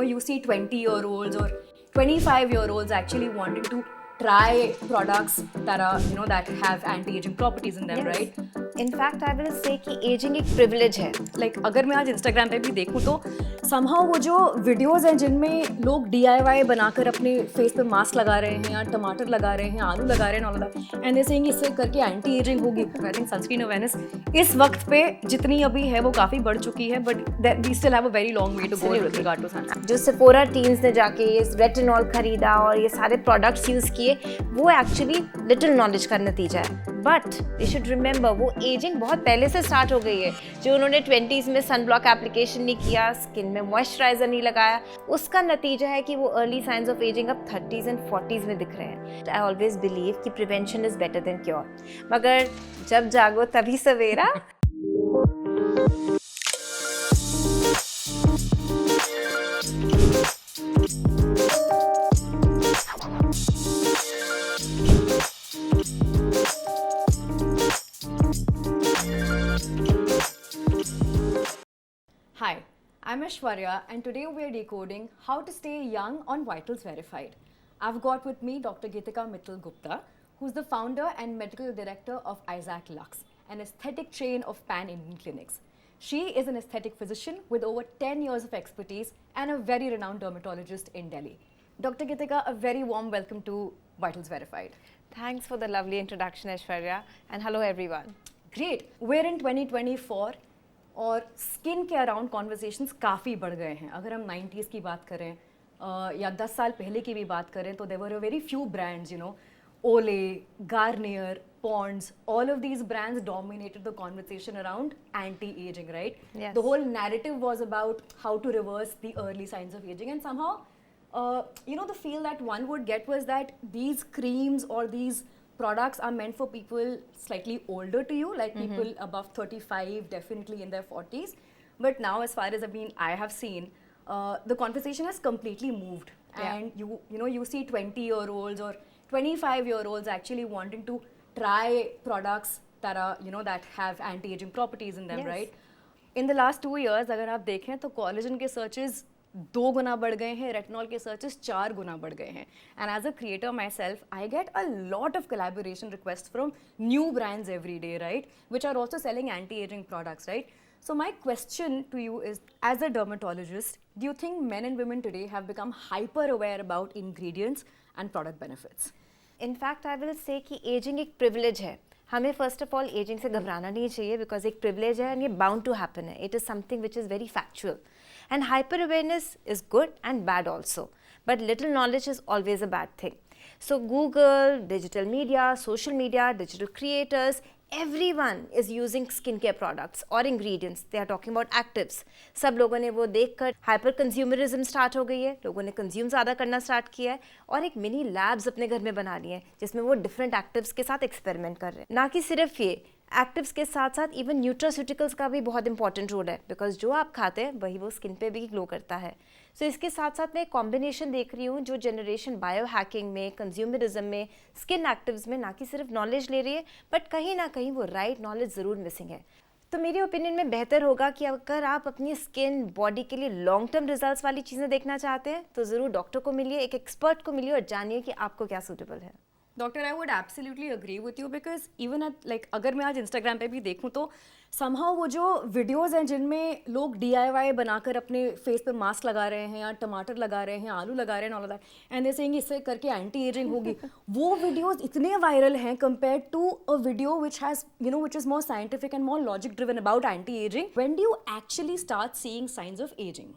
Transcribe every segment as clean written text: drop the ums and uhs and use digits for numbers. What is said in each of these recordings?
you see 20-year-olds or 25-year-olds actually wanting to try products that are, that have anti-aging properties in them, right? In fact, I will say कि aging एक privilege है. Like अगर मैं आज Instagram पे भी देखूँ तो somehow वो जो videos हैं जिनमें लोग DIY बनाकर अपने face पे मास्क लगा रहे हैं या टमाटर लगा रहे हैं, आलू लगा रहे हैं, all of that, and they're saying इससे करके anti aging होगी. I think sunscreen awareness इस वक्त पे जितनी अभी है वो काफ़ी बढ़ चुकी है, but we still have a very long way to go with regard to sunscreen. जो Sephora teens ने जाके ये retinol खरीदा और ये सारे products use किए, वो actually little knowledge का नतीजा है. But you should remember वो aging बहुत पहले से स्टार्ट हो गई है. जो उन्होंने 20s में सनब्लॉक एप्लीकेशन नहीं किया, स्किन में मॉइस्चराइजर नहीं लगाया, उसका नतीजा है कि वो अर्ली साइंस ऑफ एजिंग अब 30s एंड 40s में दिख रहे हैं. आई ऑलवेज बिलीव कि prevention is better than cure. मगर जब जागो तभी सवेरा. Hi, I'm Aishwarya and today we're decoding how to stay young on Vitals Verified. I've got with me Dr. Geetika Mittal Gupta, who's the founder and medical director of Isaac Lux, an aesthetic chain of pan-Indian clinics. She is an aesthetic physician with over 10 years of expertise and a very renowned dermatologist in Delhi. Dr. Geetika, a very warm welcome to Vitals Verified. Thanks for the lovely introduction, Aishwarya, and hello everyone. Great. We're in 2024 और skin के around conversations काफ़ी बढ़ गए हैं. अगर हम 90s की बात करें या 10 साल पहले की भी बात करें तो there were a very few brands, Olay, Garnier, Pond's, all of these brands dominated the conversation around anti ageing, right? The whole narrative was about how to reverse the early signs of ageing and somehow the feel that one would get was that these creams or these products are meant for people slightly older to you, like people above 35, definitely in their 40s. But now, as far as I have seen, the conversation has completely moved. Yeah. And you see 20-year-olds or 25-year-olds actually wanting to try products that are, that have anti-aging properties in them, Yes. right? In the last 2 years, अगर आप देखें तो collagen के searches 2 गुना बढ़ गए हैं, retinol के searches 4 गुना बढ़ गए हैं. And as a creator myself I get a lot of collaboration request from new brands every day, right, which are also selling anti ageing products, right? So my question to you is, as a dermatologist, do you think men and women today have become hyper aware about ingredients and product benefits? In fact, I will say कि ageing एक privilege है. हमें first of all ageing से घबराना नहीं चाहिए because एक privilege है एंड ये बाउंड टू हैपन है. It is something which is very factual. And hyper awareness is good and bad also, but little knowledge is always a bad thing. So Google, digital media, social media, digital creators, everyone is using skincare products or ingredients. They are talking about actives. सब लोगों ने वो देखकर hyper consumerism start हो गई है. लोगों ने consume ज़्यादा करना start किया है और एक mini labs अपने घर में बना लिए हैं जिसमें वो different actives के साथ experiment कर रहे हैं. ना कि सिर्फ ये एक्टिव्स के साथ साथ इवन न्यूट्रास्यूटिकल्स का भी बहुत इंपॉर्टेंट रोल है बिकॉज जो आप खाते हैं वही वो स्किन पे भी ग्लो करता है. सो इसके साथ साथ मैं एक कॉम्बिनेशन देख रही हूँ जो जनरेशन बायो हैकिंग में, कंज्यूमरिज्म में, स्किन एक्टिव्स में ना कि सिर्फ नॉलेज ले रही है बट कहीं ना कहीं वो राइट नॉलेज ज़रूर मिसिंग है. तो मेरे ओपिनियन में बेहतर होगा कि अगर आप अपनी स्किन बॉडी के लिए लॉन्ग टर्म रिजल्ट्स वाली चीज़ें देखना चाहते हैं तो ज़रूर डॉक्टर को मिलिए, एक एक्सपर्ट को मिलिए और जानिए कि आपको क्या सूटेबल है. Doctor, I would absolutely agree with you because even अगर मैं आज इंस्टाग्राम पे भी देखूँ तो समहाउ वो जो वीडियोज़ हैं जिनमें लोग DIY बनाकर अपने फेस पे मास्क लगा रहे हैं या टमाटर लगा रहे हैं, आलू लगा रहे हैं, all of that, and they saying इससे करके एंटी एजिंग होगी, वो वीडियोज़ इतने वायरल हैं compare to a video which has which is more scientific and more logic driven about anti ageing. When do you actually start seeing signs of ageing?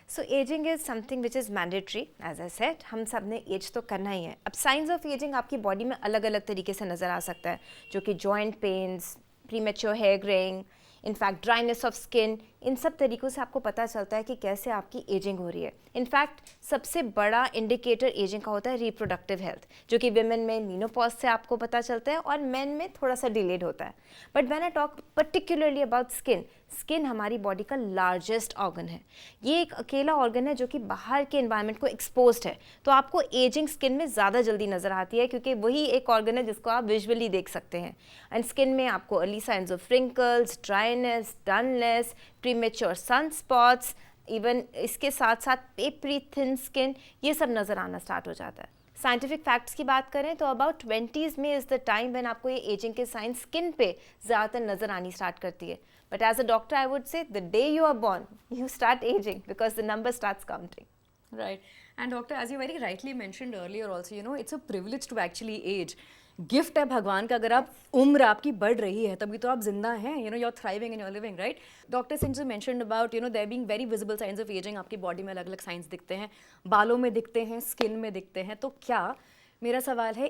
So ageing is something which is mandatory. As I said, हम सब ने age तो करना ही है. अब signs of ageing आपकी body में अलग अलग तरीके से नज़र आ सकता है जो कि joint pains, premature hair greying, in fact dryness of skin, इन सब तरीक़ों से आपको पता चलता है कि कैसे आपकी एजिंग हो रही है. इनफैक्ट सबसे बड़ा इंडिकेटर एजिंग का होता है रिप्रोडक्टिव हेल्थ, जो कि विमेन में मीनोपॉज से आपको पता चलता है और मेन में थोड़ा सा डिलेड होता है. But when I talk particularly about skin, skin हमारी बॉडी का लार्जेस्ट ऑर्गन है. ये एक अकेला ऑर्गन है जो कि बाहर के एनवायरनमेंट को एक्सपोज्ड है, तो आपको एजिंग स्किन में ज़्यादा जल्दी नज़र आती है क्योंकि वही एक ऑर्गन है जिसको आप विजुअली देख सकते हैं. एंड स्किन में आपको early signs of wrinkles, dryness, dullness, premature sun spots, even इसके साथ साथ पेपरी थिन स्किन, ये सब नज़र आना स्टार्ट हो जाता है। साइंटिफिक फैक्ट्स की बात करें तो अबाउट 20s में इज़ द टाइम व्हेन आपको ये एजिंग के साइंस स्किन पे ज़्यादातर नज़र आनी स्टार्ट करती है। But as a doctor I would say the day you are born you start ageing because the number starts counting. Right. And doctor, as you very rightly mentioned earlier also, you know, it's a privilege to actually age. Gift है भगवान का, अगर आप उम्र आपकी बढ़ रही है तभी तो आप जिंदा हैं, you know, you are thriving and you are living, right. Doctor since mentioned about, you know, there being very visible signs of ageing, आपकी बॉडी में अलग अलग साइंस दिखते हैं, बालों में दिखते हैं, स्किन में दिखते हैं. तो क्या, मेरा सवाल है,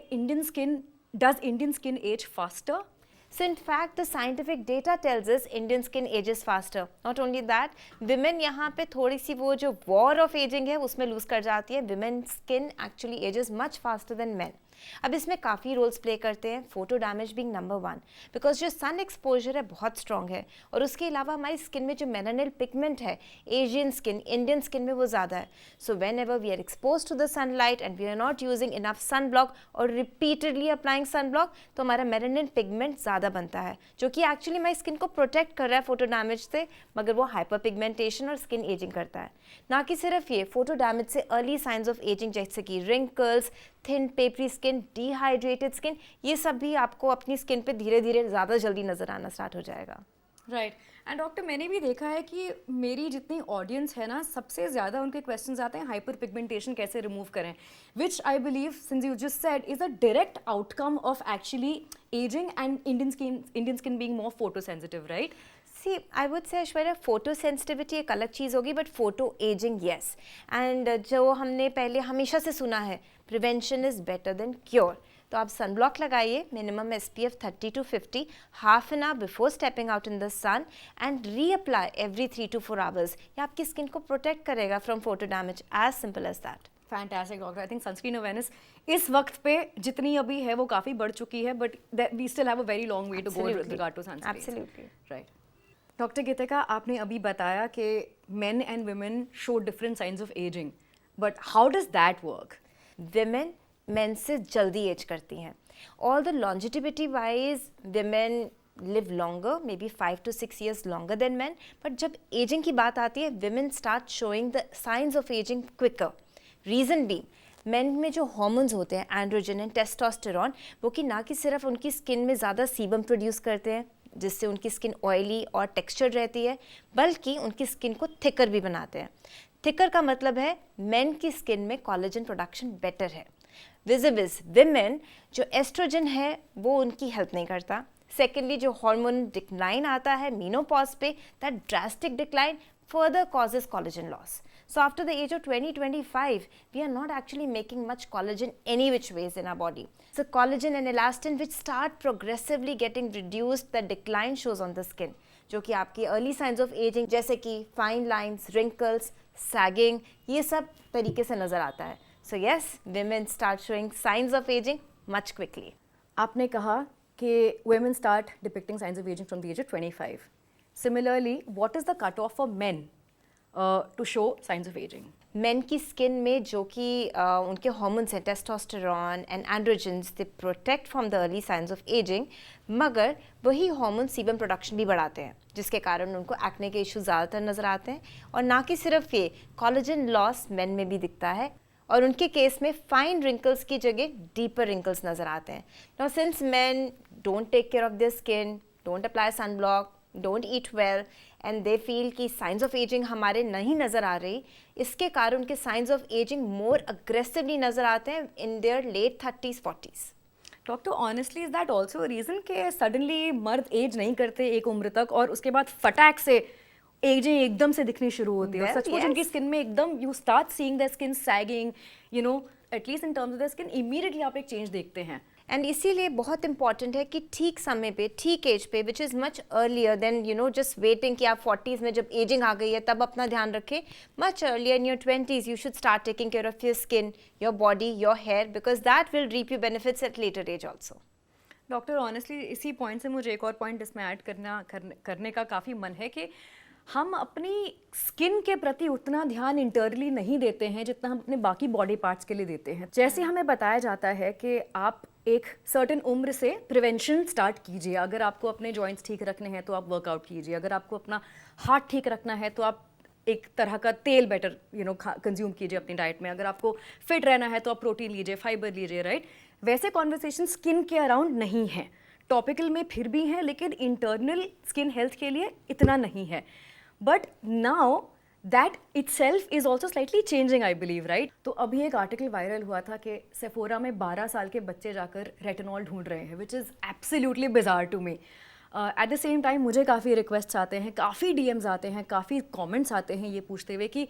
does Indian skin age faster? So in fact the scientific data tells us Indian skin ages faster. Not only that, women यहाँ पे थोड़ी सी वो जो war of aging है उसमें lose कर जाती है. Women skin actually ages much faster than men. अब इसमें काफ़ी रोल्स प्ले करते हैं, photo damage being number 1, because जो सन एक्सपोजर है बहुत स्ट्रॉन्ग है, और उसके अलावा हमारी स्किन में जो मेलानिन पिगमेंट है, एशियन स्किन, इंडियन स्किन में वो ज़्यादा है. So whenever we are expose to the sunlight and we are not using enough sun block और रिपीटेडली अप्लाइंग सन ब्लॉक, तो हमारा मेलानिन पिगमेंट ज़्यादा बनता है, जो कि एक्चुअली हमारी स्किन को प्रोटेक्ट कर रहा है फोटो डैमेज से, मगर वो हाइपर पिगमेंटेशन और स्किन एजिंग करता है. ना कि सिर्फ ये, फोटो डैमेज से अर्ली साइंस ऑफ एजिंग जैसे कि wrinkles, thin peppery skin, dehydrated skin, ये सब भी आपको अपनी स्किन पे धीरे धीरे ज़्यादा जल्दी नज़र आना स्टार्ट हो जाएगा. राइट. एंड डॉक्टर, मैंने भी देखा है कि मेरी जितनी ऑडियंस है ना, सबसे ज़्यादा उनके क्वेश्चंस आते हैं हाइपर पिगमेंटेशन कैसे रिमूव करें, which I believe since you just said is a direct outcome of actually ageing and Indian skin being more photo sensitive, right? See, I would say Aishwarya, photo sensitivity एक अलग चीज़ होगी, but photo ageing yes. And जो हमने पहले हमेशा से सुना है, prevention is better than cure. तो आप सन ब्लॉक लगाइए, minimum SPF 30 to 50, half an hour before stepping out in the sun, and reapply every 3 to 4 hours. ये आपकी स्किन को प्रोटेक्ट करेगा from photo damage, as simple as that. Fantastic doctor. I think sunscreen awareness इस वक्त पे जितनी अभी है वो काफ़ी बढ़ चुकी है, but we still have a very long way to go with regard to sunscreen. Absolutely right. Doctor Geetika, आपने अभी बताया कि men and women show different signs of ageing, but how does that work? Women men से जल्दी age करती हैं. All the longevity wise women live longer, may be 5 to 6 years longer than man, but जब ageing की बात आती है, women start showing the signs of ageing quicker. Reason be, men में जो हार्मोन्स होते हैं, एंड्रोजन एंड टेस्टोस्टेरॉन, वो कि ना कि सिर्फ उनकी स्किन में ज़्यादा सीबम प्रोड्यूस करते हैं जिससे उनकी स्किन ऑयली और टेक्सचर्ड रहती है, बल्कि उनकी स्किन को थिकर भी बनाते हैं. थिकर का मतलब है मेन की स्किन में कोलेजन प्रोडक्शन बेटर है. विजिबिस विमेन जो एस्ट्रोजन है वो उनकी हेल्प नहीं करता. सेकेंडली जो हार्मोन डिक्लाइन आता है मीनोपॉज पे, that drastic decline further causes collagen loss. So after the age of 20-25, we are not actually making much collagen any which ways in our body. So collagen and elastin which start progressively getting reduced, the decline shows on the skin, जो कि आपकी early signs of aging जैसे कि fine lines, wrinkles, sagging, ये सब तरीके से नज़र आता है. So yes, women start showing signs of aging much quickly. आपने कहा कि women start depicting signs of aging from the age of 25. Similarly, what is the cutoff for men to show signs of aging? Men की skin में जो कि उनके hormones हैं, testosterone and androgens, they protect from the early signs of ageing, मगर वही hormone sebum production भी बढ़ाते हैं, जिसके कारण उनको एक्ने के इश्यूज ज़्यादातर नज़र आते हैं. और ना कि सिर्फ ये, कोलेजन लॉस मेन में भी दिखता है, और उनके केस में फाइन रिंकल्स की जगह डीपर रिंकल्स नज़र आते हैं. Now since men don't take care of their skin, don't apply sun block, don't eat well, and they feel कि साइंस ऑफ एजिंग हमारे नहीं नज़र आ रही, इसके कारण उनके signs of ageing more aggressively नज़र आते हैं in their late 30s 40s. Doctor, honestly is that also reason कि सडनली मर्द एज नहीं करते एक उम्र तक और उसके बाद फटाक से एजिंग एकदम से दिखनी शुरू होती है? Well, सचमुच उनकी स्किन में एकदम you start seeing the skin sagging, you know, at least in terms of the skin, immediately आप एक चेंज देखते हैं. एंड इसीलिए बहुत इंपॉर्टेंट है कि ठीक समय पे, ठीक एज पे, which is much earlier than you know just waiting कि आप 40s में जब एजिंग आ गई है तब अपना ध्यान रखें. Much earlier in your 20s you should start taking care of your skin, your body, your hair, because that will reap you benefits at later age also. Doctor, honestly इसी point से मुझे एक और पॉइंट इसमें add करने का काफ़ी मन है कि हम अपनी स्किन के प्रति उतना ध्यान इंटरनली नहीं देते हैं जितना हम अपने बाकी बॉडी पार्ट्स के लिए देते हैं. जैसे हमें बताया जाता है कि आप एक सर्टेन उम्र से प्रिवेंशन स्टार्ट कीजिए. अगर आपको अपने जॉइंट्स ठीक रखने हैं तो आप वर्कआउट कीजिए, अगर आपको अपना हार्ट ठीक रखना है तो आप एक तरह का तेल बेटर कंज्यूम कीजिए अपनी डाइट में, अगर आपको फिट रहना है तो आप प्रोटीन लीजिए, फाइबर लीजिए, राइट? वैसे कॉन्वर्सेशन स्किन के अराउंड नहीं है, टॉपिकल में फिर भी हैं लेकिन इंटरनल स्किन हेल्थ के लिए इतना नहीं है. But now that itself is also slightly changing, I believe, right? तो अभी एक आर्टिकल वायरल हुआ था कि सेफोरा में 12 साल के बच्चे जाकर रेटिनॉल ढूंढ रहे हैं, which is absolutely bizarre to me. At the same time मुझे काफ़ी रिक्वेस्ट्स आते हैं, काफ़ी DMs आते हैं, काफ़ी कमेंट्स आते हैं ये पूछते हुए कि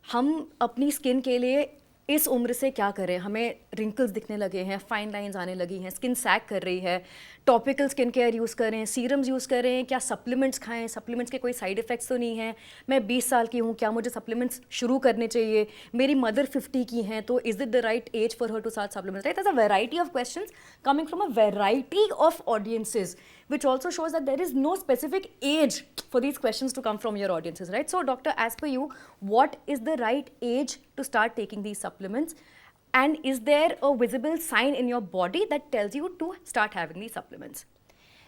हम अपनी स्किन के लिए इस उम्र से क्या करें, हमें रिंकल्स दिखने लगे हैं, फाइन लाइंस आने लगी हैं, स्किन सैग कर रही है, टॉपिकल स्किन केयर यूज़ करें, सीरम्स यूज़ करें, क्या सप्लीमेंट्स खाएं, सप्लीमेंट्स के कोई साइड इफ़ेक्ट्स तो नहीं हैं, मैं 20 साल की हूँ, क्या मुझे सप्लीमेंट्स शुरू करने चाहिए, मेरी मदर 50 की हैं तो is it the right age for her to start supplements, right? There's a variety of questions coming from a variety of audiences, which also shows that there is no specific age for these questions to come from your audiences, right? So doctor, as per you, what is the right age to start taking these supplements? And is there a visible sign in your body that tells you to start having these supplements?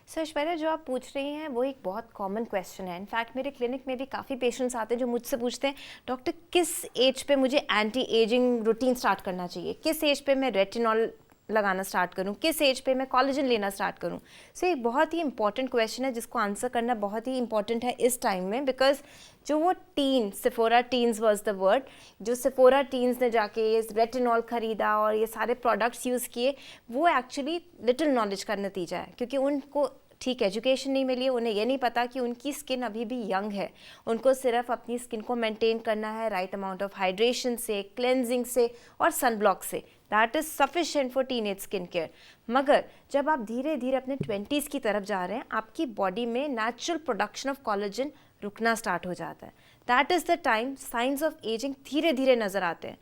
सो ऐश्वर्या, जो आप पूछ रही हैं वो एक बहुत common question है. In fact मेरे क्लिनिक में भी काफ़ी पेशेंट्स आते हैं जो मुझसे पूछते हैं, डॉक्टर किस एज पे मुझे एंटी एजिंग रूटीन स्टार्ट करना चाहिए, किस एज पे मैं रेटिनॉल लगाना स्टार्ट करूं, किस एज पे मैं कोलेजन लेना स्टार्ट करूं. सो एक बहुत ही इंपॉर्टेंट क्वेश्चन है जिसको आंसर करना बहुत ही इंपॉर्टेंट है इस टाइम में, बिकॉज जो वो tin, Sephora teens was the word, जो सेफोरा टीन्स ने जाके ये रेटिनॉल खरीदा और ये सारे प्रोडक्ट्स यूज़ किए, वो एक्चुअली लिटिल नॉलेज का नतीजा है, क्योंकि उनको ठीक एजुकेशन नहीं मिली. उन्हें ये नहीं पता कि उनकी स्किन अभी भी यंग है, उनको सिर्फ अपनी स्किन को मेंटेन करना है राइट अमाउंट ऑफ हाइड्रेशन से, क्लेंजिंग से और सनब्लॉक से. That is sufficient for teenage skin care. मगर जब आप धीरे धीरे अपने 20s की तरफ जा रहे हैं, आपकी बॉडी में नेचुरल प्रोडक्शन ऑफ कोलेजन रुकना स्टार्ट हो जाता है. That is the time science of ageing धीरे धीरे नज़र आते हैं.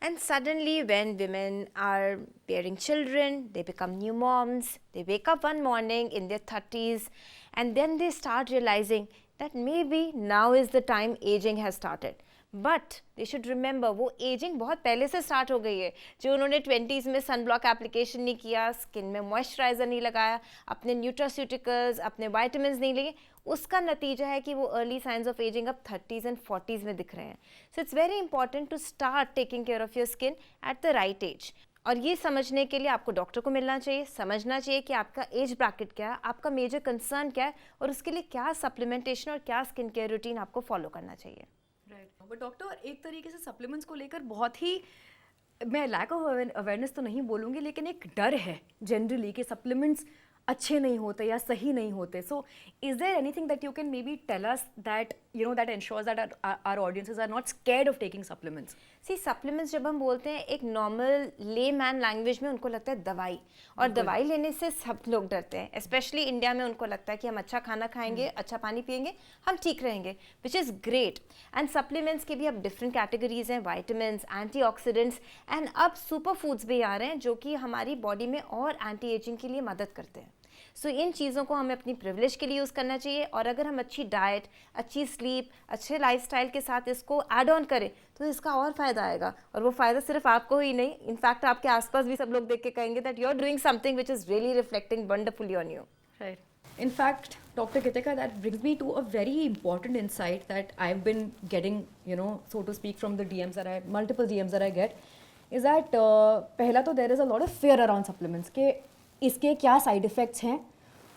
And suddenly, when women are bearing children, they become new moms, they wake up one morning in their 30s, and then they start realizing that maybe now is the time aging has started. But they should remember वो ageing बहुत पहले से start हो गई है. जो उन्होंने 20s में सनब्लॉक एप्लीकेशन नहीं किया, स्किन में मॉइस्चराइज़र नहीं लगाया, अपने न्यूट्रास्यूटिकल्स, अपने वाइटामिन नहीं लिए, उसका नतीजा है कि वो अर्ली साइंस ऑफ एजिंग अब 30s एंड 40s में दिख रहे हैं. So it's very important to start taking care of your skin at the right age. और ये समझने के लिए आपको डॉक्टर को मिलना चाहिए, समझना चाहिए कि आपका एज ब्रैकेट क्या है, आपका मेजर कंसर्न क्या है, और उसके लिए क्या सप्लीमेंटेशन और क्या स्किन केयर रूटीन आपको फॉलो करना चाहिए. राइट. बट डॉक्टर, एक तरीके से सप्लीमेंट्स को लेकर बहुत ही, मैं लैक ऑफ अवेयरनेस तो नहीं बोलूँगी, लेकिन एक डर है जनरली कि सप्लीमेंट्स अच्छे नहीं होते या सही नहीं होते. So is there anything that you can maybe tell us that that ensures that our audiences are not scared of taking supplements? See, supplements जब हम बोलते हैं एक नॉर्मल ले मैन लैंग्वेज में उनको लगता है दवाई, और दवाई लेने से सब लोग डरते हैं. स्पेशली इंडिया में उनको लगता है कि हम अच्छा खाना खाएंगे, अच्छा पानी पिएंगे, हम ठीक रहेंगे, which is great. And supplements की भी अब डिफरेंट कैटेगरीज हैं, वाइटामिन्स, एंटीऑक्सीडेंट्स, एंड अब सुपर फूड्स भी आ रहे हैं जो कि हमारी बॉडी में और एंटी एजिंग के लिए मदद करते हैं. सो इन चीज़ों को हमें अपनी प्रिविलेज के लिए यूज़ करना चाहिए, और अगर हम अच्छी डाइट, अच्छी स्लीप, अच्छे लाइफस्टाइल के साथ इसको ऐड ऑन करें तो इसका और फ़ायदा आएगा. और वो फ़ायदा सिर्फ आपको ही नहीं, इनफैक्ट आपके आसपास भी सब लोग देख के कहेंगे that you are doing something which is really reflecting wonderfully on you. Right. In fact, Dr. Gitika, that brings me to a very important insight that I've been getting, so to speak, from the multiple DMs that I get, is that पहला तो there is a lot of fear around supplements के इसके क्या side effects हैं.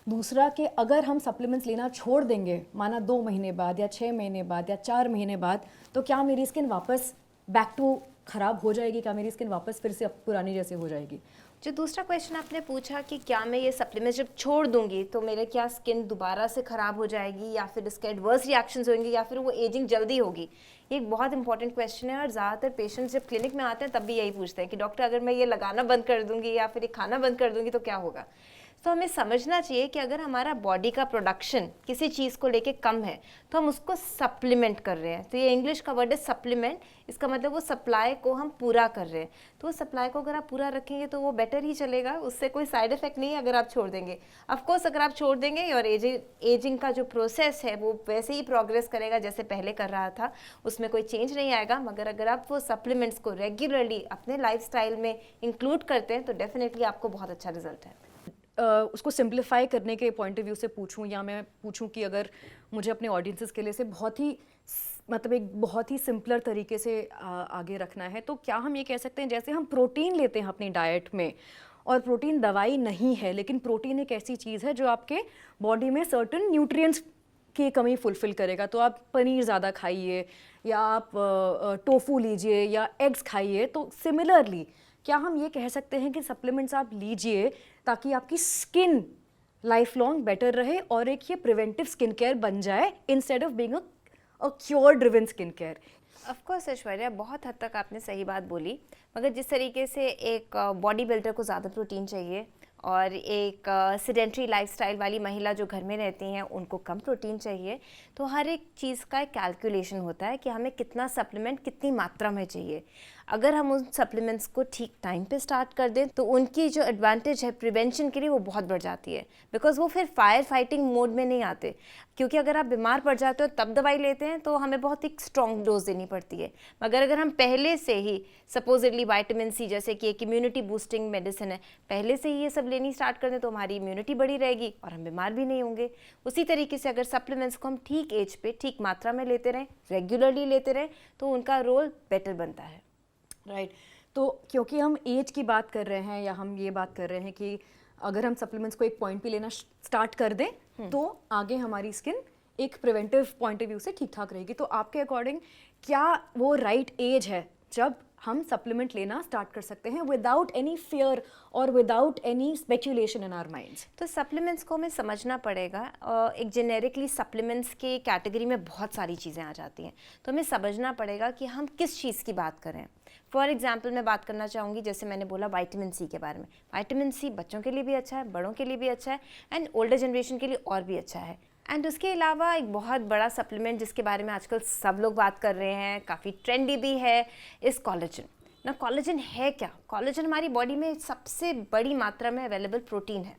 दूसरा कि अगर हम सप्लीमेंट्स लेना छोड़ देंगे, माना 2 महीने बाद या 6 महीने बाद या 4 महीने बाद, तो क्या मेरी स्किन वापस बैक टू ख़राब हो जाएगी, क्या मेरी स्किन वापस फिर से पुरानी जैसे हो जाएगी? जो दूसरा क्वेश्चन आपने पूछा कि क्या मैं ये सप्लीमेंट जब छोड़ दूंगी तो मेरे क्या स्किन दोबारा से ख़राब हो जाएगी, या फिर इसके एडवर्स रिएक्शंस होंगे, या फिर वो एजिंग जल्दी होगी, ये एक बहुत इंपॉर्टेंट क्वेश्चन है. और ज़्यादातर पेशेंट्स जब क्लिनिक में आते हैं तब भी यही पूछते हैं कि डॉक्टर, अगर मैं ये लगाना बंद कर दूंगी या फिर ये खाना बंद कर दूंगी तो क्या होगा. तो हमें समझना चाहिए कि अगर हमारा बॉडी का प्रोडक्शन किसी चीज़ को लेके कम है तो हम उसको सप्लीमेंट कर रहे हैं. तो ये इंग्लिश का वर्ड है सप्लीमेंट, इसका मतलब वो सप्लाई को हम पूरा कर रहे हैं. तो सप्लाई को अगर आप पूरा रखेंगे तो वो बेटर ही चलेगा, उससे कोई साइड इफेक्ट नहीं है अगर आप छोड़ देंगे. ऑफकोर्स अगर आप छोड़ देंगे और एजिंग का जो प्रोसेस है वो वैसे ही प्रोग्रेस करेगा जैसे पहले कर रहा था, उसमें कोई चेंज नहीं आएगा. मगर अगर आप वो सप्लीमेंट्स को रेगुलरली अपने लाइफस्टाइल में इंक्लूड करते हैं तो डेफिनेटली आपको बहुत अच्छा रिजल्ट है. उसको सिंप्लीफाई करने के पॉइंट ऑफ व्यू से पूछूं, या मैं पूछूं कि अगर मुझे अपने ऑडियंसेस के लिए से बहुत ही मतलब एक बहुत ही सिंपलर तरीके से आगे रखना है, तो क्या हम ये कह सकते हैं जैसे हम प्रोटीन लेते हैं अपनी डाइट में, और प्रोटीन दवाई नहीं है, लेकिन प्रोटीन एक ऐसी चीज़ है जो आपके बॉडी में सर्टेन न्यूट्रिएंट्स की कमी फुलफिल करेगा। तो आप पनीर ज़्यादा खाइए, या आप टोफू लीजिए, या एग्स खाइए। तो सिमिलरली क्या हम ये कह सकते हैं कि सप्लीमेंट्स आप लीजिए ताकि आपकी स्किन लाइफ लॉन्ग बेटर रहे और एक ये प्रिवेंटिव स्किन केयर बन जाए instead of being a cure driven skin care? Of course Aishwarya, बहुत हद तक आपने सही बात बोली, मगर जिस तरीके से एक बॉडी बिल्डर को ज़्यादा प्रोटीन चाहिए और एक सेडेंट्री लाइफस्टाइल वाली महिला जो घर में रहती हैं उनको कम प्रोटीन चाहिए, तो हर एक चीज़ का एक कैलकुलेशन होता है कि हमें कितना सप्लीमेंट कितनी मात्रा में चाहिए। अगर हम उन सप्लीमेंट्स को ठीक टाइम पे स्टार्ट कर दें तो उनकी जो एडवांटेज है प्रिवेंशन के लिए वो बहुत बढ़ जाती है, बिकॉज वो फिर फायर फाइटिंग मोड में नहीं आते। क्योंकि अगर आप बीमार पड़ जाते हो तब दवाई लेते हैं तो हमें बहुत ही स्ट्रॉन्ग डोज देनी पड़ती है, मगर अगर हम पहले से ही सपोजिटली विटामिन सी जैसे कि एक इम्यूनिटी बूस्टिंग मेडिसिन है, पहले से ही ये सब लेनी स्टार्ट कर दें तो हमारी इम्यूनिटी बढ़ी रहेगी और हम बीमार भी नहीं होंगे। उसी तरीके से अगर सप्लीमेंट्स को हम ठीक एज पे ठीक मात्रा में लेते रहें, रेगुलरली लेते रहें, तो उनका रोल बेटर बनता है। राइट तो क्योंकि हम एज की बात कर रहे हैं, या हम ये बात कर रहे हैं कि अगर हम सप्लीमेंट्स को एक पॉइंट पे लेना स्टार्ट कर दें तो आगे हमारी स्किन एक प्रिवेंटिव पॉइंट ऑफ व्यू से ठीक ठाक रहेगी। तो आपके अकॉर्डिंग क्या वो राइट एज है जब हम सप्लीमेंट लेना स्टार्ट कर सकते हैं विदाउट एनी फियर और without any speculation in our minds? तो सप्लीमेंट्स को हमें समझना पड़ेगा। एक जेनेरिकली सप्लीमेंट्स के कैटेगरी में बहुत सारी चीज़ें आ जाती हैं, तो हमें समझना पड़ेगा कि हम किस चीज़ की बात करें। फॉर एग्जाम्पल मैं बात करना चाहूँगी, जैसे मैंने बोला विटामिन सी के बारे में। विटामिन सी बच्चों के लिए भी अच्छा है, बड़ों के लिए भी अच्छा है, एंड ओल्डर जनरेशन के लिए और भी अच्छा है। एंड उसके अलावा एक बहुत बड़ा सप्लीमेंट जिसके बारे में आजकल सब लोग बात कर रहे हैं, काफ़ी ट्रेंडी भी है, इस कोलेजन। ना कॉलेजन है क्या? कॉलेजन हमारी बॉडी में सबसे बड़ी मात्रा में अवेलेबल प्रोटीन है।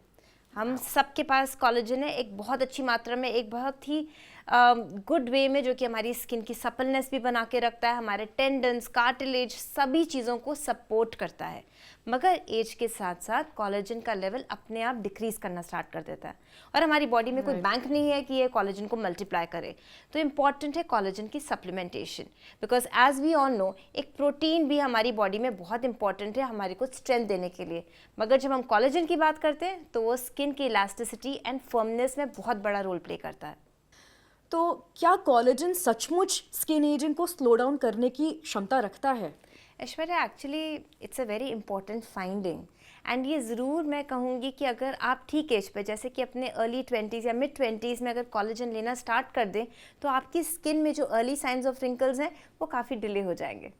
हम सबके पास कॉलेजन है एक बहुत अच्छी मात्रा में, एक बहुत ही गुड वे में, जो कि हमारी स्किन की सपलनेस भी बना के रखता है, हमारे टेंडन्स, कार्टिलेज, सभी चीज़ों को सपोर्ट करता है। मगर एज के साथ साथ कॉलेजन का लेवल अपने आप डिक्रीज करना स्टार्ट कर देता है, और हमारी बॉडी में कोई बैंक नहीं है कि ये कॉलेजन को मल्टीप्लाई करे। तो इम्पॉर्टेंट है कॉलेजन की supplementation, because as we all know एक प्रोटीन भी हमारी बॉडी में बहुत इंपॉर्टेंट है हमारी को स्ट्रेंथ देने के लिए। मगर जब हम कॉलेजन की बात करते हैं तो वो स्किन की इलास्टिसिटी एंड फर्मनेस में बहुत बड़ा रोल प्ले करता है। तो क्या कोलेजन सचमुच स्किन एजिंग को स्लो डाउन करने की क्षमता रखता है? Aishwarya, actually it's a very important finding, and ये ज़रूर मैं कहूँगी कि अगर आप ठीक एज पे, जैसे कि अपने अर्ली 20s या मिड 20s में अगर कोलेजन लेना स्टार्ट कर दें तो आपकी स्किन में जो अर्ली साइंस ऑफ रिंकल्स हैं वो काफ़ी डिले हो जाएंगे।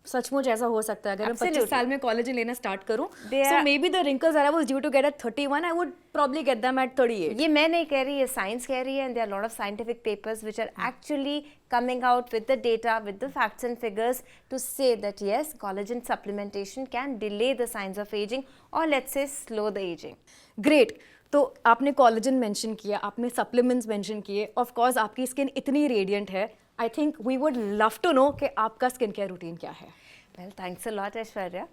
सचमुच ऐसा हो सकता है? अगर मैं 25 साल में कोलेजन लेना स्टार्ट करूं, They so are- maybe the wrinkles that I was due to get at 31, I would probably get them at 38. ये मैं नहीं कह रही, ये साइंस कह रही है, and there are lot of scientific papers which are actually coming out with the data, with the facts and figures to say that yes, collagen supplementation can delay the signs of aging, or let's say slow the aging. Great. तो आपने collagen mention किया, आपने supplements mention किए, of course आपकी skin इतनी radiant है, I think we would love to know कि आपका स्किन केयर रूटीन क्या है। Well, thanks a lot Aishwarya.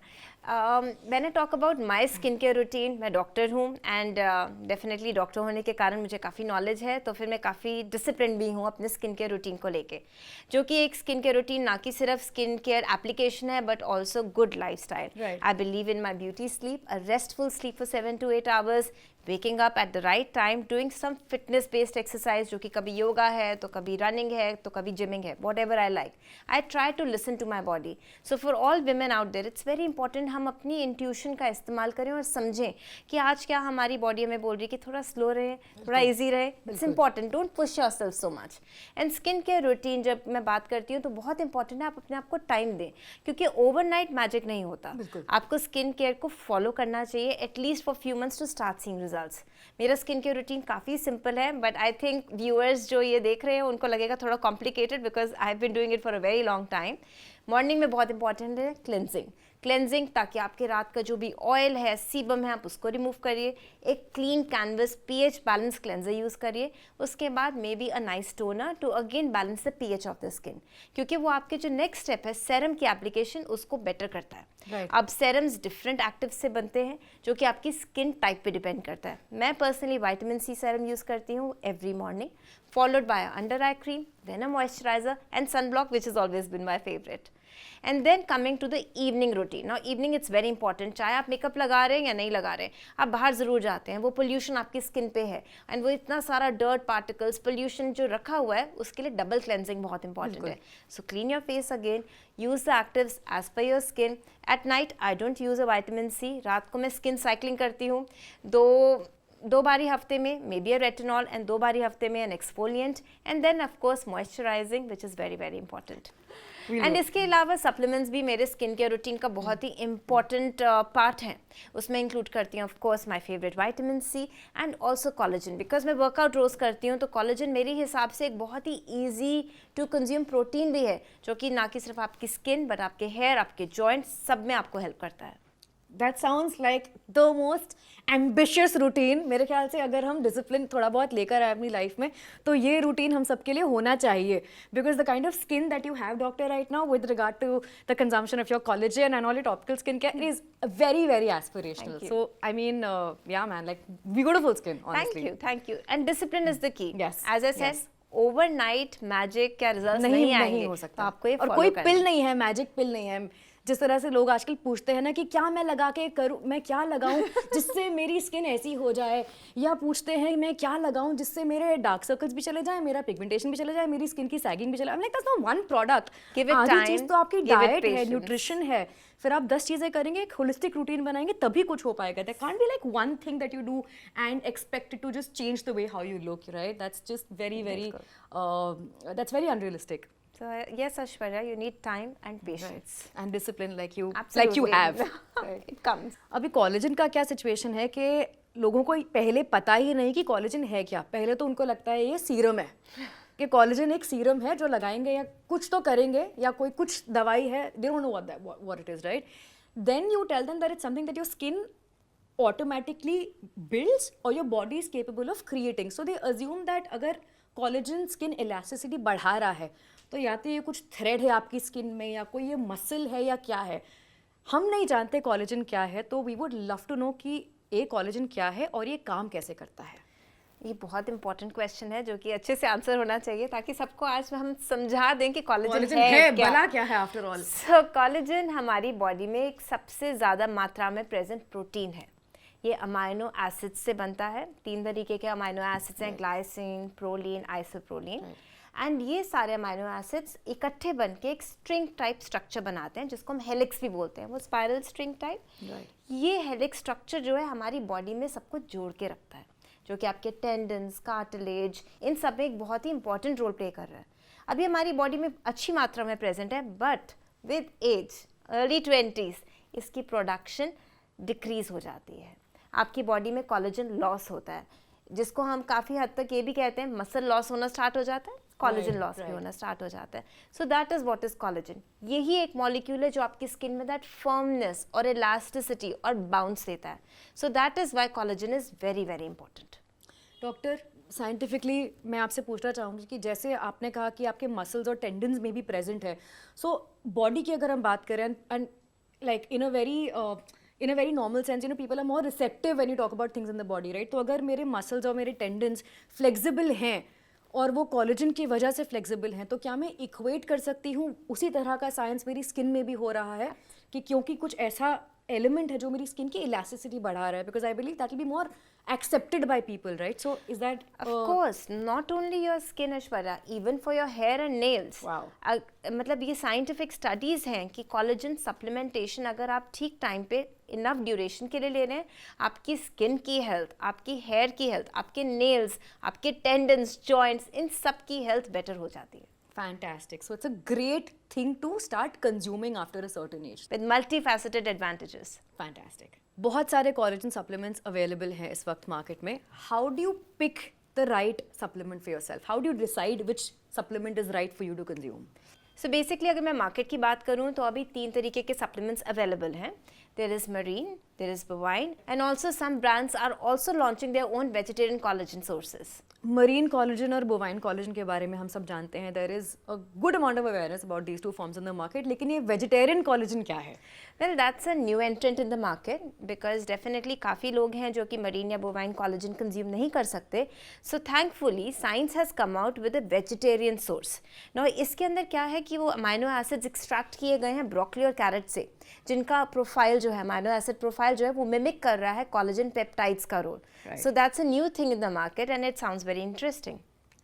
मैंने talk about my skin care routine. मैं डॉक्टर हूँ, एंड डेफिनेटली डॉक्टर होने के कारण मुझे काफ़ी नॉलेज है, तो फिर मैं काफ़ी डिसिप्लिन भी हूँ अपने स्किन केयर रूटीन को लेके, जो कि एक स्किन केयर रूटीन ना कि सिर्फ स्किन केयर एप्लीकेशन है but also good life style. I believe in my beauty sleep, a restful sleep for 7 to 8 hours, waking up at the right time, doing some fitness based exercise, जो कि कभी योगा है तो कभी running है तो कभी जिमिंग है, whatever I like. I try to listen to my body. So for all women out there, it's very important हम अपनी इंट्यूशन का इस्तेमाल करें और समझें कि आज क्या हमारी बॉडी हमें बोल रही है कि थोड़ा स्लो रहे, थोड़ा ईजी रहे। It's important, don't push yourself so much. And skin care routine जब मैं बात करती हूँ तो बहुत इंपॉर्टेंट है आप अपने आप को टाइम दें, क्योंकि ओवरनाइट मैजिक नहीं होता। आपको स्किन केयर को फॉलो करना चाहिए at least for few months to start seeing results. मेरा स्किन केयर रूटीन काफ़ी सिंपल है, बट आई थिंक व्यूअर्स जो ये देख रहे हैं उनको लगेगा थोड़ा complicated, because I have been doing it for a very long time. Morning में बहुत इंपॉर्टेंट है क्लेंजिंग, ताकि आपके रात का जो भी ऑयल है, सीबम है, आप उसको रिमूव करिए। एक clean canvas pH balance cleanser use करिए। उसके बाद may be a nice toner to again balance the pH of the skin, क्योंकि वो आपके जो नेक्स्ट स्टेप है सेरम की एप्लीकेशन उसको बेटर करता है। अब सेरम्स डिफरेंट एक्टिव से बनते हैं जो कि आपकी स्किन टाइप पे डिपेंड करता है। मैं personally vitamin C serum use करती हूँ every morning followed by an under eye cream, then a moisturizer and sunblock, which has always been my favorite. And then coming to the evening routine. Now evening it's very important. चाहे आप makeup लगा रहे हैं या नहीं लगा रहे हैं, आप बाहर ज़रूर जाते हैं, वो पोल्यूशन आपकी स्किन पे है एंड वो इतना सारा डर्ट पार्टिकल्स पोल्यूशन जो रखा हुआ है उसके लिए डबल क्लेंजिंग बहुत इंपॉर्टेंट है. So clean your face again, use the actives as per your skin. At night I don't use a vitamin C. रात को मैं स्किन साइक्लिंग करती हूँ, दो बारी हफ्ते में may be a retinol and 2 बारी हफ्ते में an exfoliant and then of course moisturising which is very very important. And इसके अलावा सप्लीमेंट्स भी मेरे स्किन केयर रूटीन का बहुत ही इंपॉर्टेंट पार्ट है. उसमें इंक्लूड करती हूँ of course my favourite vitamin C and also collagen. Because मैं वर्कआउट रोज़ करती हूँ तो कोलेजन मेरे हिसाब से एक बहुत ही ईजी टू कंज्यूम प्रोटीन भी है, जो कि ना कि सिर्फ आपकी स्किन बट आपके हेयर, आपके जॉइंट्स, सब में आपको हेल्प करता है. That sounds like the most ambitious routine. मेरे ख्याल से अगर हम डिसिप्लिन थोड़ा बहुत लेकर आए अपनी लाइफ में तो ये रूटीन हम सबके लिए होना चाहिए. Because the kind of skin that you have doctor right now with regard to the consumption of your collagen and all your topical skin care is very very aspirational. So I mean yeah man, like beautiful skin honestly. Thank you. And discipline is the key. Yes, as I said, overnight magic क्या results नहीं आएंगे हो सकता. तो आपको ये और follow कोई करना पिल है. नहीं है, मैजिक पिल नहीं है. जिस तरह से लोग आजकल पूछते हैं ना कि क्या मैं लगा के करूं, मैं क्या लगाऊं जिससे मेरी स्किन ऐसी हो जाए, या पूछते हैं मैं क्या लगाऊं जिससे मेरे डार्क सर्कल्स भी चले जाए, मेरा पिगमेंटेशन भी चले जाए, मेरी स्किन की सैगिंग भी चले. Like that's not one product. Give it आधी time, चीज तो आपकी give it डाइट है, patience. न्यूट्रिशन है, फिर आप 10 चीजें करेंगे, एक होलिस्टिक रूटीन बनाएंगे तभी कुछ हो पाएगा. That can't be like one thing that you do and expect to just change the way how you look, right? That's just very very that's very unrealistic. So yes, Aishwarya, you need time and patience. And discipline like you Absolutely. have. It comes. अभी collagen का क्या situation है कि लोगों को पहले पता ही नहीं कि कोलेजन है क्या. पहले तो उनको लगता है ये सीरम है, कि कोलेजन एक सीरम है जो लगाएंगे या कुछ तो करेंगे या कोई कुछ दवाई है. They don't know what it is, right? Then you tell them that it's something that your skin automatically builds or your body is capable of creating. So they assume that अगर कोलेजन स्किन इलास्टिसिटी बढ़ा रहा है तो या तो ये कुछ thread है आपकी स्किन में, या कोई ये मसल है, या क्या है. हम नहीं जानते कोलेजन क्या है, तो we would love to know कि ये कोलेजन क्या है और ये काम कैसे करता है. ये बहुत इंपॉर्टेंट क्वेश्चन है जो कि अच्छे से आंसर होना चाहिए ताकि सबको आज हम समझा दें कि कोलेजन है क्या. भला क्या है आफ्टर ऑल. सो कोलेजन हमारी बॉडी में एक सबसे ज़्यादा मात्रा में प्रेजेंट प्रोटीन है. ये अमाइनो एसिड्स से बनता है. 3 तरीके के अमाइनो एसिड्स हैं, ग्लाइसिन, प्रोलीन, आइसोप्रोलीन. एंड ये सारे अमाइनो एसिड्स इकट्ठे बन के एक स्ट्रिंग टाइप स्ट्रक्चर बनाते हैं जिसको हम हेलिक्स भी बोलते हैं. वो स्पाइरल स्ट्रिंग टाइप. ये हेलिक्स स्ट्रक्चर जो है हमारी बॉडी में सब कुछ जोड़ के रखता है, जो कि आपके टेंडन्स, कार्टिलेज, इन सब में एक बहुत ही इंपॉर्टेंट रोल प्ले कर रहा है. अभी हमारी बॉडी में अच्छी मात्रा में प्रेजेंट है, but with as, early 20s, इसकी प्रोडक्शन डिक्रीज हो जाती है. आपकी बॉडी में कोलेजन लॉस होता है, जिसको हम काफ़ी हद तक ये भी कहते हैं मसल लॉस होना स्टार्ट हो जाता है, कोलेजन लॉस भी होना स्टार्ट हो जाता है. So that is what is collagen. यही एक मॉलिक्यूल है जो आपकी स्किन में दैट फर्मनेस और इलास्टिसिटी और बाउंस देता है. So that is why collagen is very very important. Doctor, scientifically मैं आपसे पूछना चाहूँगी कि जैसे आपने कहा कि आपके मसल्स और टेंडन्स में भी प्रेजेंट है, सो बॉडी की अगर हम बात करें and like in a very normal sense, people are more receptive when you talk about things in the body, right? तो अगर मेरे मसल्स और मेरे टेंडन्स फ्लेक्सिबल हैं और वो कोलेजन की वजह से फ्लेक्सिबल हैं, तो क्या मैं इक्वेट कर सकती हूँ उसी तरह का साइंस मेरी स्किन में भी हो रहा है कि क्योंकि कुछ ऐसा एलिमेंट है जो मेरी स्किन की इलास्टिसिटी बढ़ा रहा है? Because I believe that will be more accepted by people, right? So is that of course not only your skin, Aishwarya, even for your hair and nails. Wow. मतलब ये scientific studies हैं कि collagen supplementation अगर आप ठीक time पे enough duration के लिए ले रहे हैं, आपकी स्किन की हेल्थ, आपकी हेयर की हेल्थ, आपके नेल्स, आपके टेंडन्स, जॉइंट्स, इन सब की हेल्थ बेटर हो जाती है. fantastic. So it's a great thing to start consuming after a certain age. With multifaceted advantages. Fantastic. बहुत सारे कोलेजन सप्लीमेंट्स अवेलेबल हैं इस वक्त मार्केट में. How do you pick the right supplement for yourself? How do you decide which supplement is right for you to consume? So basically अगर मैं market की बात करूं तो अभी 3 तरीके के सप्लीमेंट्स अवेलेबल हैं. There is marine, there is bovine, and also some brands are also launching their own vegetarian collagen sources. Marine collagen और बोवाइन कोलेजन के बारे में हम सब जानते हैं. There is a good amount of awareness about these two forms in the market. लेकिन ये वेजिटेरियन कोलेजन क्या है? Well, that's a new entrant in the market because definitely काफ़ी लोग हैं जो कि marine या bovine collagen consume नहीं कर सकते. So thankfully science has come out with a vegetarian source. Now इसके अंदर क्या है कि वो amino acids extract किए गए हैं broccoli और carrot से, जिनका प्रोफाइल जो है amino acid प्रोफाइल जो है वो मिमिक कर रहा है collagen peptides का role. So that's a new thing in the market and it sounds very interesting.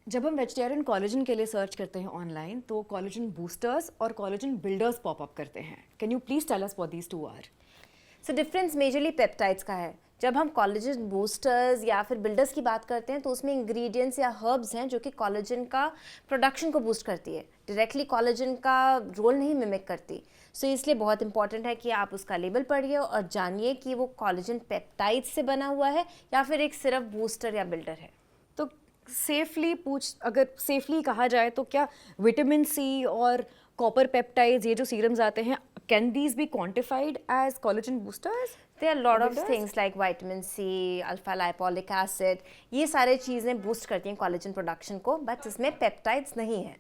जब हम वेजिटेरियन कोलेजन के लिए सर्च करते हैं ऑनलाइन तो कोलेजन बूस्टर्स और कोलेजन बिल्डर्स पॉप अप करते हैं. Can you please tell us what these two are? So difference majorly peptides का है. जब हम कोलेजन बूस्टर्स या फिर बिल्डर्स की बात करते हैं तो उसमें इंग्रेडिएंट्स या हर्ब्स हैं जो कि कोलेजन का प्रोडक्शन को बूस्ट करती है, डायरेक्टली कोलेजन का रोल नहीं मिमिक करती. सो इसलिए बहुत इंपॉर्टेंट है कि आप उसका लेबल पढ़िए और जानिए कि वो कोलेजन पेप्टाइड्स से बना हुआ है या फिर एक सिर्फ बूस्टर या बिल्डर है. तो अगर सेफली कहा जाए तो क्या विटामिन सी और कॉपर पेप्टाइड्स, ये जो सीरम्स आते हैं, can these be quantified as collagen boosters? There are a lot of things like vitamin C, alpha lipolic acid, ये सारे चीज़ें बूस्ट करती हैं कोलेजन प्रोडक्शन को, बट इसमें पेप्टाइड्स नहीं है.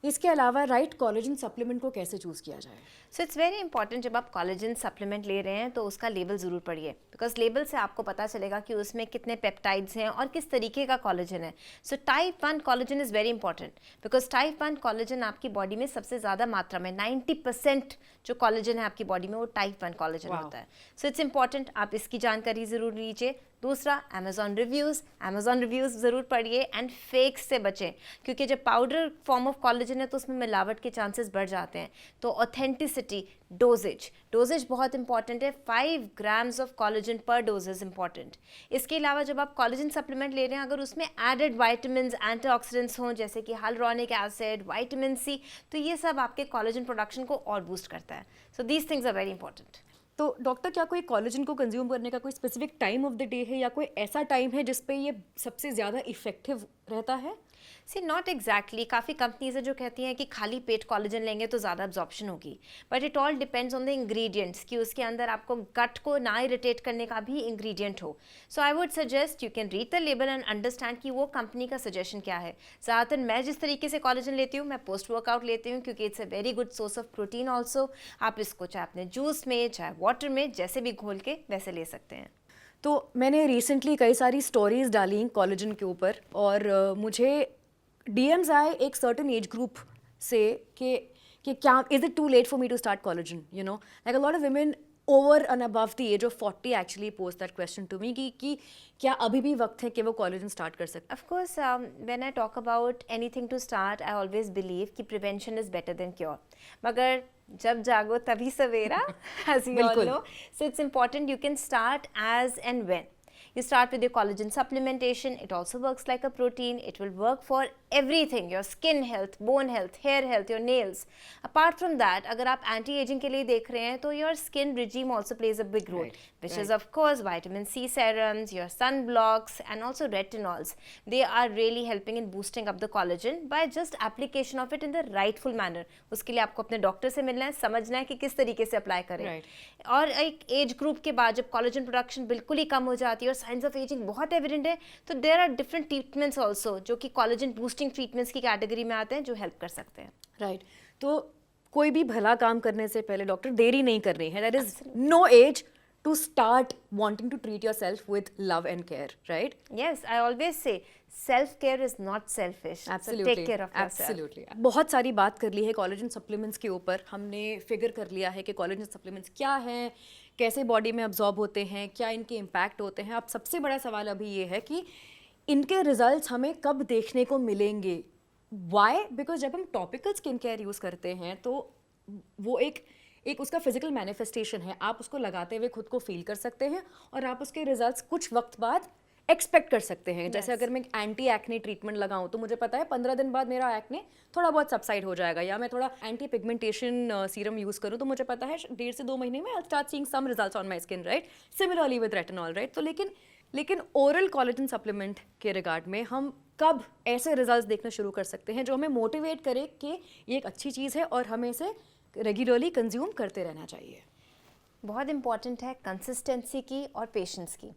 इसके अलावा राइट कोलेजन सप्लीमेंट को कैसे चूज़ किया जाए? सो इट्स वेरी इंपॉर्टेंट जब आप कोलेजन सप्लीमेंट ले रहे हैं तो उसका लेबल ज़रूर पढ़िए, बिकॉज लेबल से आपको पता चलेगा कि उसमें कितने पेप्टाइड्स हैं और किस तरीके का कोलेजन है. So type 1 collagen is very important because type 1 collagen आपकी बॉडी में सबसे ज़्यादा मात्रा में 90% जो कोलेजन है आपकी बॉडी में वो टाइप 1 कोलेजन होता है. सो इट्स इंपॉर्टेंट, आप इसकी जानकारी ज़रूर लीजिए. दूसरा, अमेजॉन रिव्यूज़ ज़रूर पढ़िए एंड फेक्स से बचें, क्योंकि जब पाउडर फॉर्म ऑफ कोलेजन है तो उसमें मिलावट के चांसेस बढ़ जाते हैं. तो ऑथेंटिसिटी, डोजेज बहुत इंपॉर्टेंट है. 5 ग्राम्स ऑफ कोलेजन पर डोज इज इंपॉर्टेंट. इसके अलावा जब आप कोलेजन सप्लीमेंट ले रहे हैं, अगर उसमें एडेड वाइटामिन, एंटीऑक्सीडेंट्स हों जैसे कि हाइलुरोनिक एसिड, विटामिन सी, तो ये सब आपके कोलेजन प्रोडक्शन को और बूस्ट करता है. So these things are very important. तो डॉक्टर, क्या कोई कोलेजन को कंज्यूम करने का कोई specific time of the day है या कोई ऐसा टाइम है जिस पे ये सबसे ज़्यादा इफेक्टिव रहता है? सी नॉट एग्जैक्टली. काफ़ी कंपनीज है जो कहती हैं कि खाली पेट कोलेजन लेंगे तो ज़्यादा अब्जॉर्प्शन होगी, but it all depends on the ingredients कि उसके अंदर आपको गट को ना इरिटेट करने का भी इंग्रेडिएंट हो. So I would suggest you can read the label and understand कि वो कंपनी का सजेशन क्या है. ज़्यादातर मैं जिस तरीके से कोलेजन लेती हूँ, मैं पोस्ट वर्कआउट लेती हूँ क्योंकि it's a very good source of protein also. आप इसको चाहे अपने जूस में, चाहे वाटर में, जैसे भी घोल के वैसे ले सकते हैं. तो मैंने रिसेंटली कई सारी स्टोरीज डाली कोलेजन के ऊपर और मुझे DMs आए एक सर्टेन एज ग्रुप से कि क्या is it too late for me to start collagen, you know, like a lot of women over and above the age of 40 actually post that question to me कि क्या अभी भी वक्त है कि वो कोलेजन स्टार्ट कर सकते? Of course, when I talk about anything to start, I always believe कि prevention is better than cure. मगर जब जागो तभी सवेरा, as we all know. So it's important you can start as and when. You start with your collagen supplementation. It also works like a protein. It will work for everything, your skin health, bone health, hair health, your nails. Apart from that, अगर आप anti-aging के लिए देख रहे हैं तो your skin regime also plays a big role, which is of course vitamin C serums, your sunblocks and also retinols. They are really helping in boosting up the collagen by just application of it in the rightful manner. उसके लिए आपको अपने doctor से मिलना है, समझना है कि किस तरीके से अप्लाई करें. और एक एज ग्रुप के बाद जब कोलेजन प्रोडक्शन बिल्कुल ही कम हो जाती है और साइंस ऑफ एजिंग बहुत एविडेंट है, तो there are different treatments also जो कि कोलेजन बूस्टिंग ट्रीटमेंट्स की कैटेगरी में आते हैं जो हेल्प कर सकते हैं. राइट. तो कोई भी भला काम करने से पहले डॉक्टर देरी नहीं कर रही है. There is no age to start wanting to treat yourself with love and care, right? Yes, I always say self-care is not selfish. Absolutely. So take care of yourself. Absolutely. बहुत सारी बात कर ली है कोलेजन सप्लीमेंट्स के ऊपर. हमने figure कर लिया है कि कोलेजन सप्लीमेंट्स क्या हैं, कैसे बॉडी में अब्जॉर्ब होते हैं, क्या इनके इम्पैक्ट होते हैं. अब सबसे बड़ा सवाल अभी ये है कि इनके रिजल्ट्स हमें कब देखने को मिलेंगे. वाई? बिकॉज जब हम टॉपिकल स्किन केयर यूज़ करते हैं तो वो एक उसका फिजिकल मैनिफेस्टेशन है. आप उसको लगाते हुए खुद को फील कर सकते हैं और आप उसके रिजल्ट्स कुछ वक्त बाद एक्सपेक्ट कर सकते हैं. जैसे अगर मैं एंटी एक्ने ट्रीटमेंट लगाऊं तो मुझे पता है 15 दिन बाद मेरा एक्ने थोड़ा बहुत सबसाइड हो जाएगा. या मैं थोड़ा एंटी पिगमेंटेशन सीरम यूज़ करूं तो मुझे पता है 1.5 से 2 महीने में I will start seeing some results on my skin, right? Similarly with retinol, right? तो लेकिन ओरल कोलेजन सप्लीमेंट के रिगार्ड में हम कब ऐसे रिजल्ट्स देखना शुरू कर सकते हैं जो हमें मोटिवेट करे कि ये एक अच्छी चीज़ है और हमें इसे रेगुलरली कंज्यूम करते रहना चाहिए? बहुत इंपॉर्टेंट है कंसिस्टेंसी की और पेशेंस की.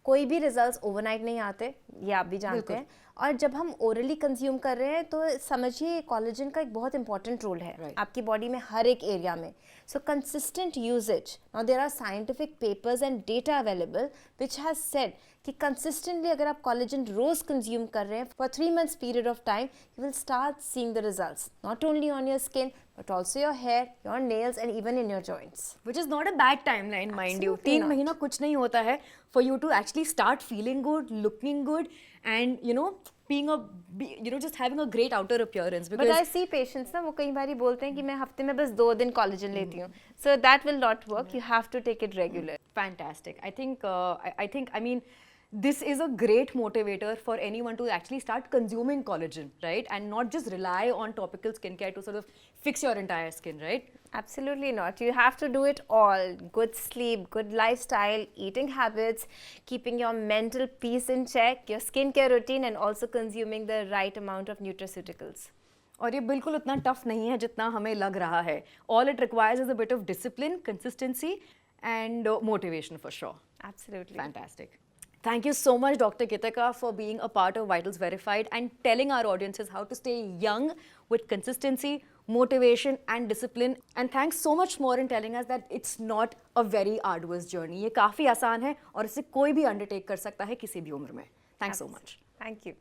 कोई भी रिजल्ट्स ओवरनाइट नहीं आते, ये आप भी जानते हैं. और जब हम ओरली कंज्यूम कर रहे हैं तो समझिए कोलेजन का एक बहुत इंपॉर्टेंट रोल है Right. आपकी बॉडी में हर एक एरिया में. So consistent usage, now there are scientific papers and data available which has said कि कंसिस्टेंटली अगर आप कोलेजन रोज कंज्यूम कर रहे हैं for 3 months period of time, you will start seeing the results not only on your skin but also your hair, your nails and even in your joints. Which is not a bad timeline, mind you. Absolutely 3 not. महीना कुछ नहीं होता है for you to actually start feeling good, looking good, and just having a great outer appearance. But Because I see patients ना, वो कई बार बोलते हैं कि मैं हफ्ते में बस 2 दिन कोलेजन लेती हूँ. So that will not work, you have to take it regular. fantastic. I mean, this is a great motivator for anyone to actually start consuming collagen, right? And not just rely on topical skincare to sort of fix your entire skin, right? Absolutely not. You have to do it all. Good sleep, good lifestyle, eating habits, keeping your mental peace in check, your skincare routine, and also consuming the right amount of nutraceuticals. और ये बिल्कुल उतना tough नहीं है जितना हमें लग रहा है. All it requires is a bit of discipline, consistency, and motivation for sure. Absolutely. Fantastic. Thank you so much, Dr. Gitika, for being a part of Vitals Verified and telling our audiences how to stay young with consistency, motivation, and discipline. And thanks so much more in telling us that it's not a very arduous journey. ये काफ़ी आसान है और इसे कोई भी undertake कर सकता है किसी भी उम्र में. Thanks so much. Thank you.